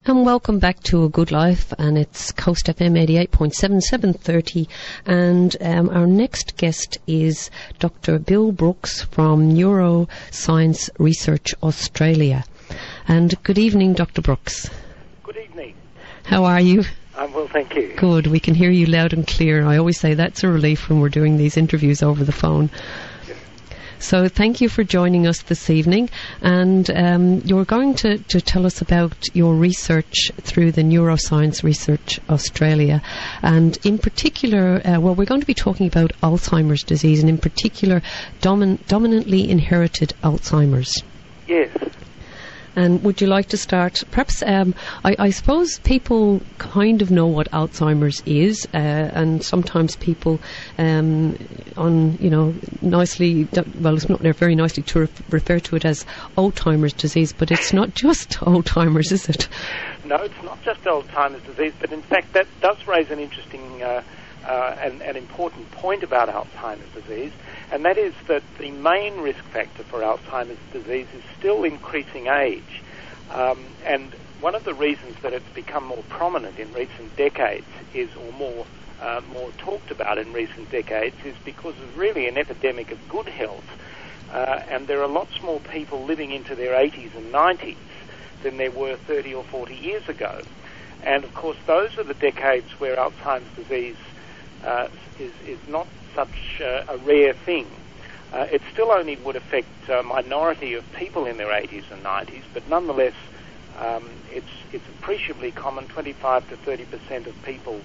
And welcome back to A Good Life, and it's CoastFM 88.7, 7:30, and our next guest is Dr. Bill Brooks from Neuroscience Research Australia. And good evening, Dr. Brooks. Good evening. How are you? I'm well, thank you. Good, we can hear you loud and clear. I always say that's a relief when we're doing these interviews over the phone. So thank you for joining us this evening, and you're going to tell us about your research through the Neuroscience Research Australia, and in particular, we're going to be talking about Alzheimer's disease, and in particular, dominantly inherited Alzheimer's. Yes. And would you like to start? Perhaps, I suppose people kind of know what Alzheimer's is, and sometimes people, nicely, well, it's not very nicely to refer to it as Alzheimer's disease, but it's not just Alzheimer's, is it? No, it's not just Alzheimer's disease, but in fact that does raise an interesting and important point about Alzheimer's disease, and that is that the main risk factor for Alzheimer's disease is still increasing age. And one of the reasons that it's become more prominent in recent decades or more talked about in recent decades, is because of really an epidemic of good health. And there are lots more people living into their 80s and 90s than there were 30 or 40 years ago. And of course, those are the decades where Alzheimer's disease is not such a rare thing. It still only would affect a minority of people in their 80s and 90s, but nonetheless, it's appreciably common. 25 to 30% of people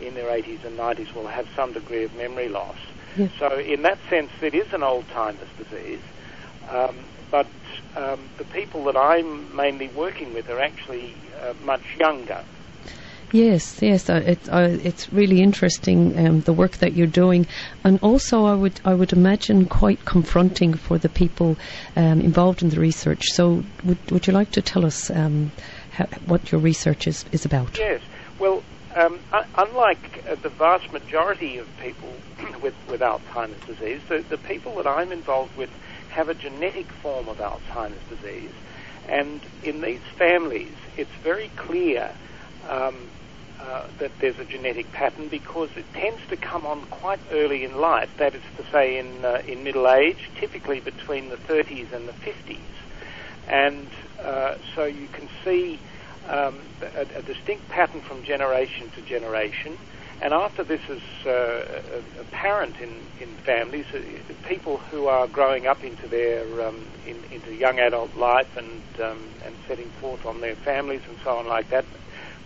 in their 80s and 90s will have some degree of memory loss. Yes. So in that sense, it is an Alzheimer's disease, but the people that I'm mainly working with are actually much younger. Yes, it's really interesting, the work that you're doing, and also I would imagine quite confronting for the people involved in the research. So would you like to tell us what your research is about? Yes, well, unlike the vast majority of people with Alzheimer's disease, the people that I'm involved with have a genetic form of Alzheimer's disease, and in these families it's very clear that there's a genetic pattern, because it tends to come on quite early in life, that is to say in middle age, typically between the 30s and the 50s. And so you can see a distinct pattern from generation to generation. And after this is apparent in families, people who are growing up into their into young adult life and setting forth on their families and so on like that,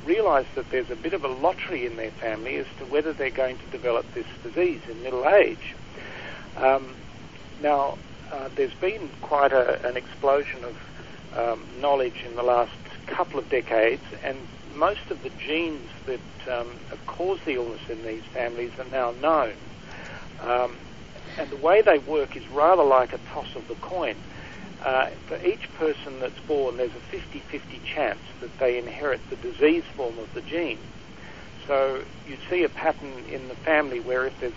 realise that there's a bit of a lottery in their family as to whether they're going to develop this disease in middle age. Now, there's been quite an explosion of knowledge in the last couple of decades, and most of the genes that cause the illness in these families are now known. And the way they work is rather like a toss of the coin. For each person that's born, there's a 50-50 chance that they inherit the disease form of the gene. So you see a pattern in the family where if there's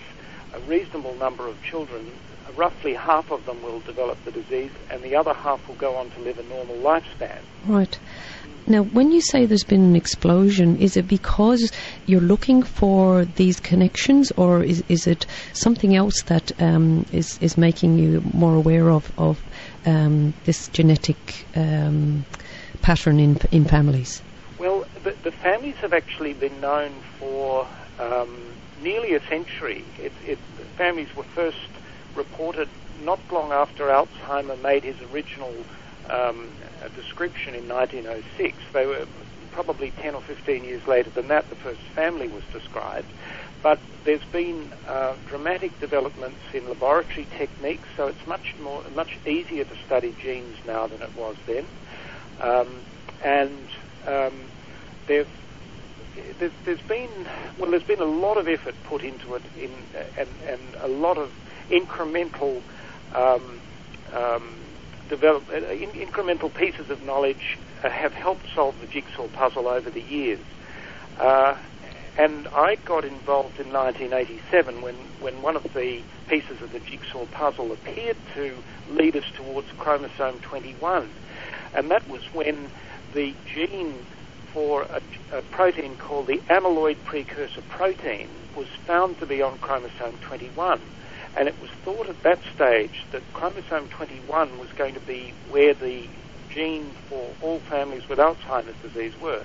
a reasonable number of children, roughly half of them will develop the disease, and the other half will go on to live a normal lifespan. Right. Now, when you say there's been an explosion, is it because you're looking for these connections, or is it something else that is making you more aware of this genetic pattern in families? Well, the families have actually been known for nearly a century. Families were first reported not long after Alzheimer made his original description in 1906. They were probably 10 or 15 years later than that the first family was described. But there's been dramatic developments in laboratory techniques, so it's much easier to study genes now than it was then. There's been a lot of effort put into it, and a lot of incremental incremental pieces of knowledge have helped solve the jigsaw puzzle over the years. And I got involved in 1987 when one of the pieces of the jigsaw puzzle appeared to lead us towards chromosome 21. And that was when the gene protein called the amyloid precursor protein was found to be on chromosome 21. And it was thought at that stage that chromosome 21 was going to be where the gene for all families with Alzheimer's disease were.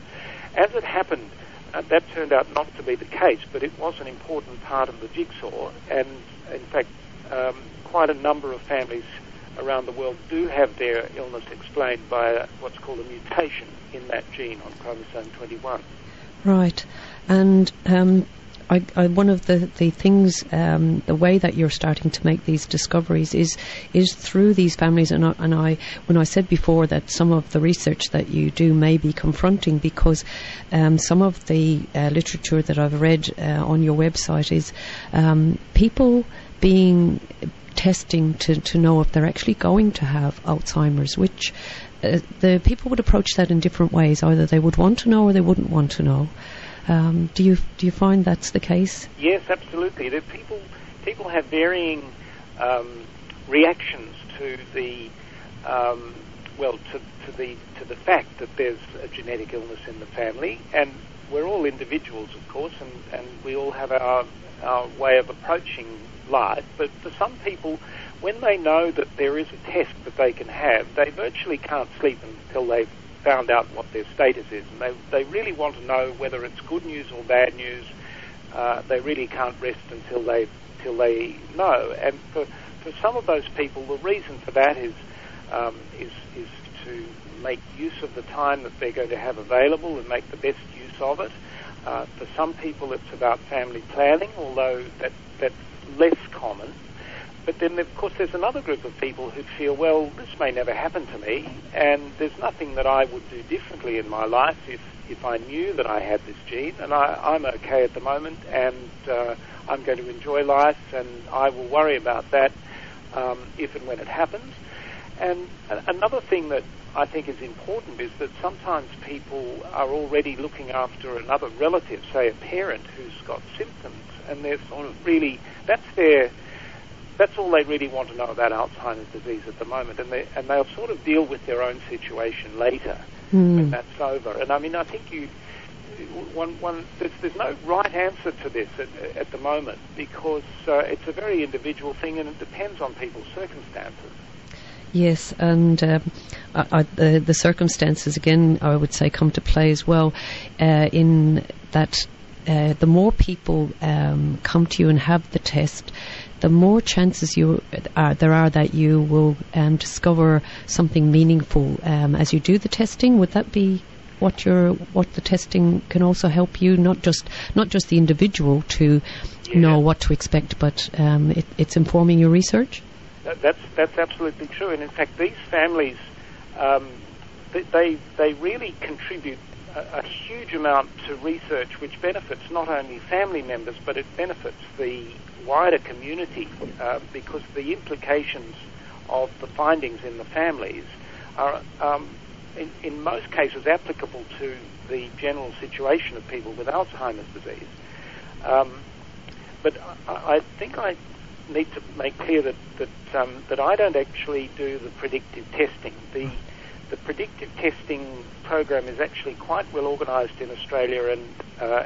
As it happened, that turned out not to be the case, but it was an important part of the jigsaw, and in fact, quite a number of families around the world do have their illness explained by what's called a mutation in that gene on chromosome 21. Right. And one of the things, the way that you're starting to make these discoveries is through these families. And when I said before that some of the research that you do may be confronting, because some of the literature that I've read on your website is people being testing to know if they're actually going to have Alzheimer's, which the people would approach that in different ways. Either they would want to know or they wouldn't want to know. Do you find that's the case? Yes, absolutely. People have varying reactions to the to the fact that there's a genetic illness in the family, and we're all individuals, of course, and we all have our way of approaching life. But for some people, when they know that there is a test that they can have, they virtually can't sleep until they've found out what their status is, and they really want to know whether it's good news or bad news. They really can't rest until they know. And for some of those people, the reason for that is to make use of the time that they're going to have available and make the best use of it. For some people, it's about family planning, although that's less common. But then, of course, there's another group of people who feel, well, this may never happen to me, and there's nothing that I would do differently in my life if I knew that I had this gene, and I'm okay at the moment, and I'm going to enjoy life, and I will worry about that if and when it happens. And another thing that I think is important is that sometimes people are already looking after another relative, say a parent who's got symptoms, and they're sort of really, that's all they really want to know about Alzheimer's disease at the moment, and they'll sort of deal with their own situation later when that's over. And I mean, I think there's no right answer to this at the moment, because it's a very individual thing, and it depends on people's circumstances. Yes, and the circumstances, again, I would say, come to play as well, in that the more people come to you and have the test, the more chances there are that you will discover something meaningful as you do the testing. Would that be what the testing can also help you, not just the individual to know what to expect, but it's informing your research? That's absolutely true, and in fact, these families they really contribute a huge amount to research, which benefits not only family members, but it benefits the wider community, because the implications of the findings in the families are, in most cases, applicable to the general situation of people with Alzheimer's disease. But I think I need to make clear that I don't actually do the predictive testing. The predictive testing program is actually quite well organised in Australia, and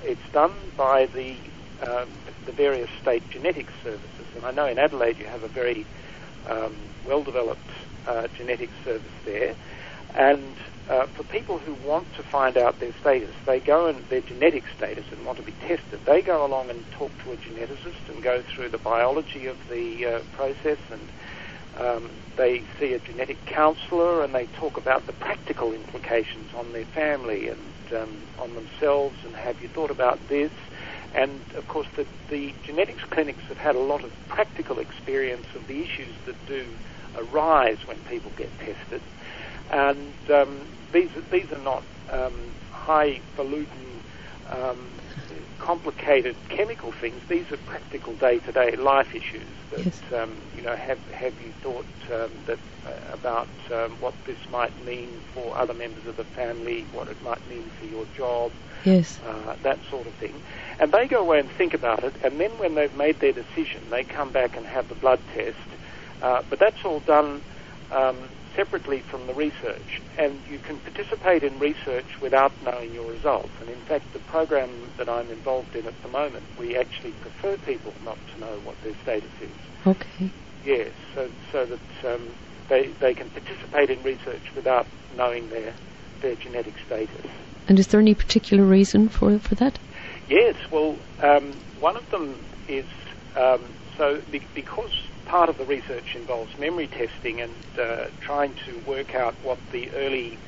it's done by the various state genetics services. And I know in Adelaide you have a very well-developed genetics service there. And for people who want to find out their status, they go and their genetic status and want to be tested, they go along and talk to a geneticist and go through the biology of the process, and they see a genetic counsellor, and they talk about the practical implications on their family and on themselves, and have you thought about this? And of course the genetics clinics have had a lot of practical experience of the issues that do arise when people get tested. And these are not highfalutin, complicated chemical things. These are practical day-to-day life issues that, yes. Have you thought about what this might mean for other members of the family, what it might mean for your job, yes, that sort of thing. And they go away and think about it, and then when they've made their decision, they come back and have the blood test. But that's all done separately from the research, and you can participate in research without knowing your results. And in fact, the program that I'm involved in at the moment, we actually prefer people not to know what their status is. Okay. Yes, so that they can participate in research without knowing their genetic status. And is there any particular reason for that? Yes, well, one of them is because part of the research involves memory testing and trying to work out what the early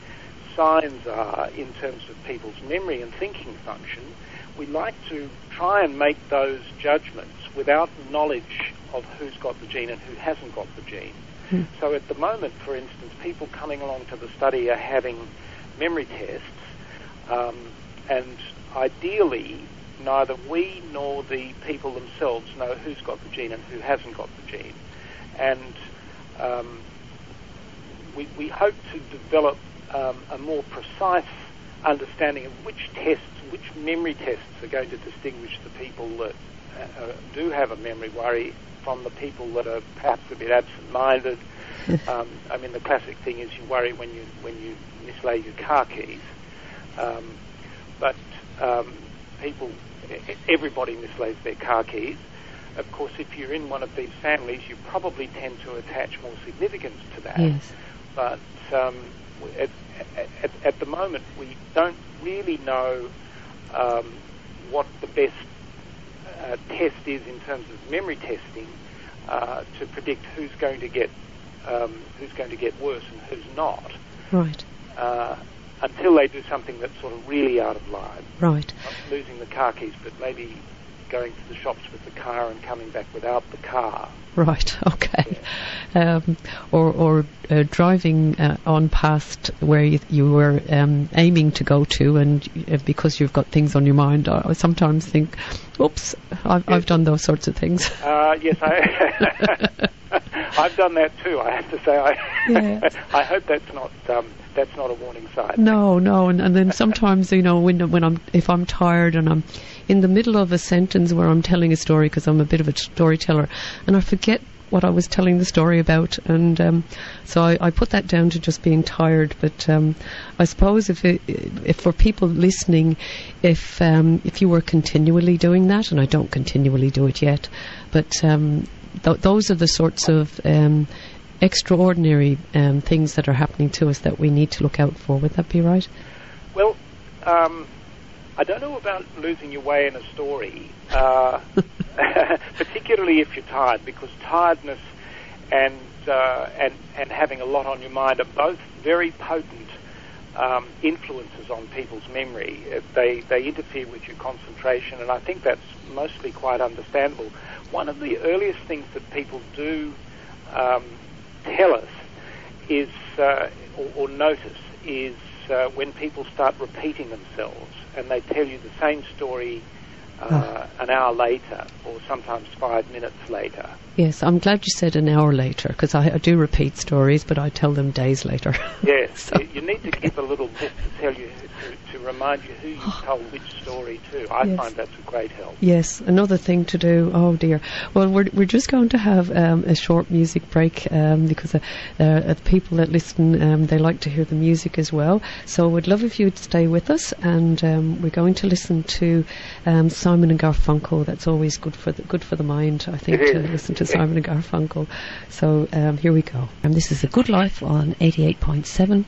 signs are in terms of people's memory and thinking function, we like to try and make those judgments without knowledge of who's got the gene and who hasn't got the gene. So at the moment, for instance, people coming along to the study are having memory tests, and ideally neither we nor the people themselves know who's got the gene and who hasn't got the gene. And we hope to develop a more precise understanding of which memory tests are going to distinguish the people that do have a memory worry from the people that are perhaps a bit absent-minded. I mean, the classic thing is you worry when you mislay your car keys. But everybody mislays their car keys. Of course, if you're in one of these families, you probably tend to attach more significance to that. Yes. But at the moment, we don't really know what the best test is in terms of memory testing to predict who's going to get worse and who's not. Right. Until they do something that's sort of really out of line. Right. Not losing the car keys, but maybe going to the shops with the car and coming back without the car. Right, okay. Yeah. Or driving on past where you were aiming to go to, and because you've got things on your mind, I sometimes think, oops, I've done those sorts of things. Yes, I've done that too, I have to say. I hope that's not a warning sign. No, and then sometimes, if I'm tired and I'm in the middle of a sentence where I'm telling a story, because I'm a bit of a storyteller, and I forget what I was telling the story about, and so I put that down to just being tired. But I suppose if for people listening, if you were continually doing that, and I don't continually do it yet, but those are the sorts of extraordinary things that are happening to us that we need to look out for. Would that be right? Well, I don't know about losing your way in a story, particularly if you're tired, because tiredness and having a lot on your mind are both very potent influences on people's memory. They interfere with your concentration, and I think that's mostly quite understandable. One of the earliest things that people do tell us is, or notice, is when people start repeating themselves, and they tell you the same story an hour later, or sometimes 5 minutes later. Yes, I'm glad you said an hour later, because I do repeat stories, but I tell them days later. Yes, so. You need to keep a little book to tell you, to remind you who you told which story to. I find that's a great help. Yes, another thing to do. Oh dear. Well, we're just going to have a short music break because the people that listen, they like to hear the music as well. So we'd love if you'd stay with us, and we're going to listen to Simon and Garfunkel. That's always good for the mind, I think, to listen to Simon and Garfunkel. So here we go. And this is A Good Life on 88.7,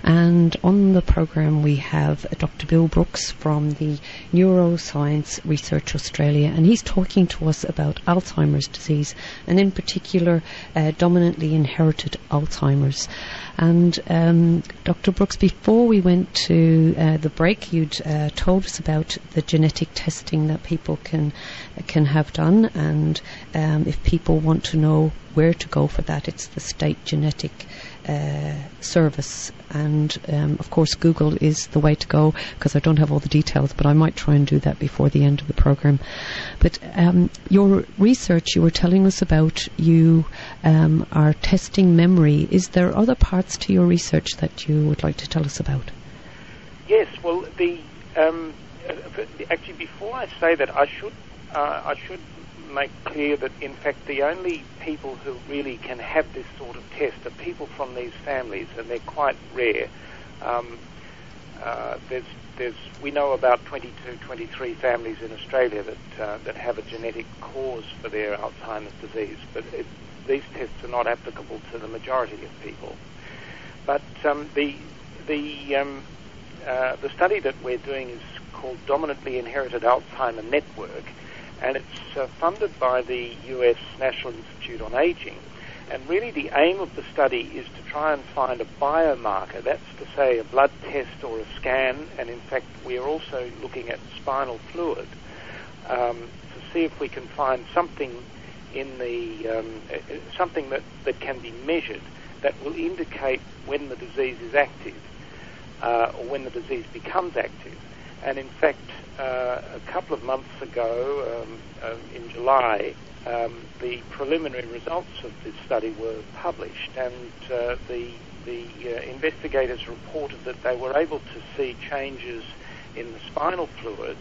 and on the program we have Dr. Bill Brooks from the Neuroscience Research Australia, and he's talking to us about Alzheimer's disease, and in particular dominantly inherited Alzheimer's. And Dr. Brooks, before we went to the break, you'd told us about the genetic testing that people can have done, and if people want to know where to go for that, it's the State Genetic Service, and of course Google is the way to go, because I don't have all the details, but I might try and do that before the end of the program. But your research, you were telling us about, you are testing memory. Is there other parts to your research that you would like to tell us about? Yes, well, actually, before I say that, I should make clear that, in fact, the only people who really can have this sort of test are people from these families, and they're quite rare. We know about 22, 23 families in Australia that have a genetic cause for their Alzheimer's disease, but these tests are not applicable to the majority of people. But the study that we're doing is called Dominantly Inherited Alzheimer Network, and it's funded by the US National Institute on Aging. And really the aim of the study is to try and find a biomarker, that's to say a blood test or a scan, and in fact we're also looking at spinal fluid to see if we can find something in the something that can be measured that will indicate when the disease is active or when the disease becomes active. And in fact, a couple of months ago, in July, the preliminary results of this study were published, and the investigators reported that they were able to see changes in the spinal fluid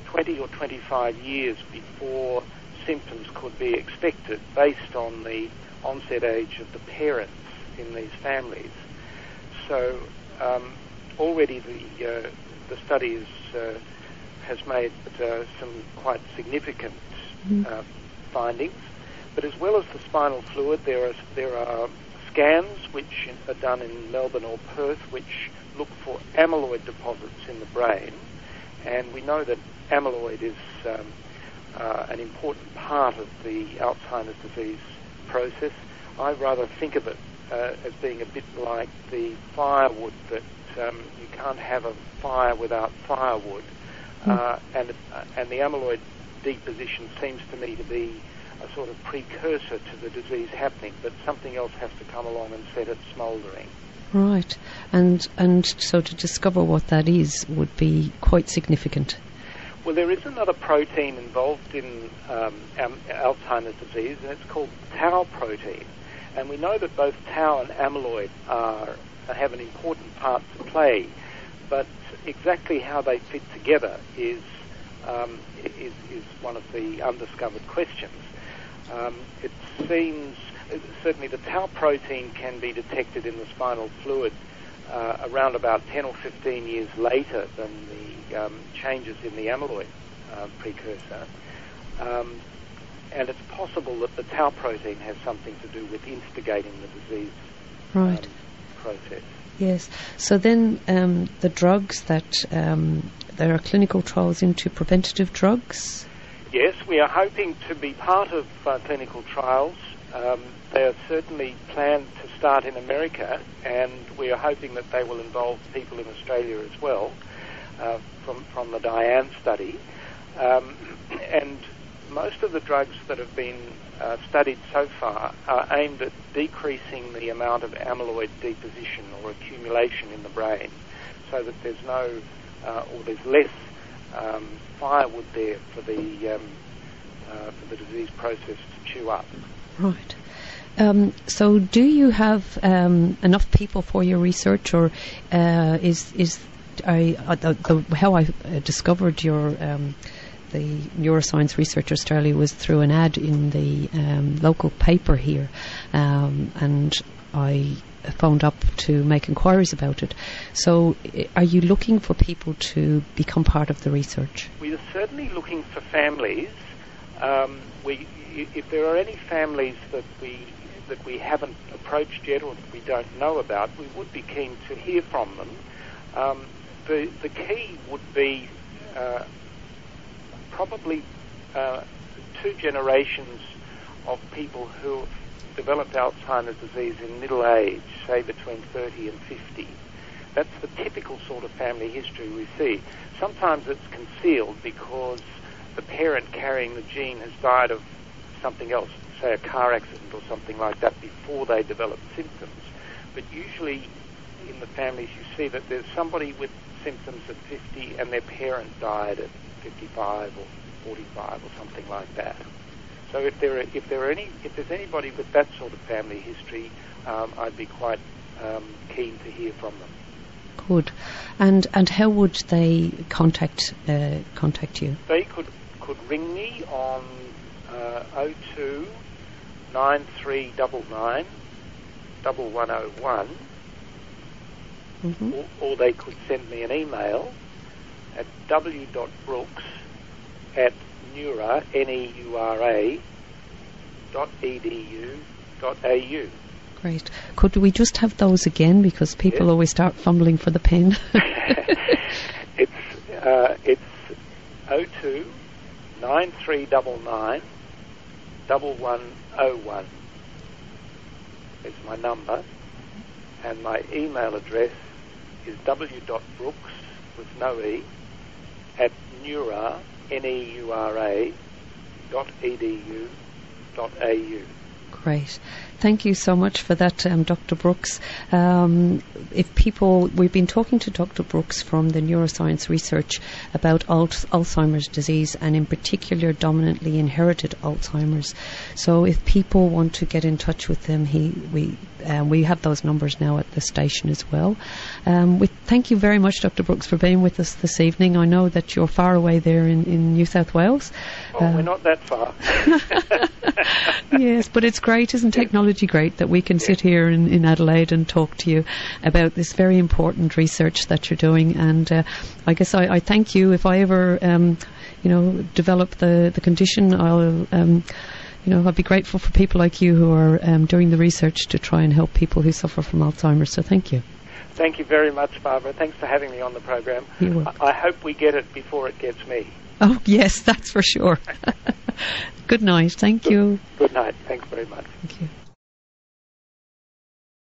20 or 25 years before symptoms could be expected based on the onset age of the parents in these families. So already the study has made some quite significant findings, but as well as the spinal fluid, there are scans which are done in Melbourne or Perth which look for amyloid deposits in the brain, and we know that amyloid is an important part of the Alzheimer's disease process. I rather think of it as being a bit like the firewood, that you can't have a fire without firewood, and the amyloid deposition seems to me to be a sort of precursor to the disease happening, but something else has to come along and set it smouldering. Right, and so to discover what that is would be quite significant. Well, there is another protein involved in Alzheimer's disease, and it's called tau protein. And we know that both tau and amyloid have an important part to play, but exactly how they fit together is one of the undiscovered questions. It seems certainly the tau protein can be detected in the spinal fluid around about 10 or 15 years later than the changes in the amyloid precursor. And it's possible that the tau protein has something to do with instigating the disease process. Yes. So then the drugs that there are clinical trials into preventative drugs? Yes, we are hoping to be part of clinical trials. They are certainly planned to start in America, and we are hoping that they will involve people in Australia as well from the DIAN study. And most of the drugs that have been studied so far are aimed at decreasing the amount of amyloid deposition or accumulation in the brain, so that there's no or there's less firewood there for the disease process to chew up. Right. So do you have enough people for your research, or how I discovered your the Neuroscience Research Australia was through an ad in the local paper here, and I phoned up to make inquiries about it. So are you looking for people to become part of the research? We are certainly looking for families. If there are any families that we haven't approached yet or that we don't know about, we would be keen to hear from them. The key would be probably 2 generations of people who have developed Alzheimer's disease in middle age, say between 30 and 50. That's the typical sort of family history we see. Sometimes it's concealed because the parent carrying the gene has died of something else, say a car accident or something like that, before they develop symptoms. But usually in the families you see that there's somebody with symptoms at 50 and their parent died at 55 or 45 or something like that. So if there's anybody with that sort of family history, I'd be quite keen to hear from them. Good. And how would they contact you? They could could ring me on 02 9399 1101, or they could send me an email at w.brooks@NeuRA, NEURA.edu.au. Great. Could we just have those again, because people always start fumbling for the pen? It's 02 9399 1101. It's my number, and my email address is w.brooks with no e at NeuRA, NEURA.edu.au. Great. Thank you so much for that, Dr. Brooks. We've been talking to Dr. Brooks from the Neuroscience Research about Alzheimer's disease, and in particular dominantly inherited Alzheimer's. So if people want to get in touch with him, we have those numbers now at the station as well. Thank you very much, Dr. Brooks, for being with us this evening. I know that you're far away there in New South Wales. We're not that far. Yes, but it's great, isn't technology great, that we can sit here in Adelaide and talk to you about this very important research that you're doing. And I guess I thank you. If I ever develop the condition, I'd be grateful for people like you who are doing the research to try and help people who suffer from Alzheimer's. So thank you. Thank you very much, Barbara. Thanks for having me on the program. You're welcome. I hope we get it before it gets me. Oh, yes, that's for sure. Good night. Thank you. Good night. Thanks very much. Thank you.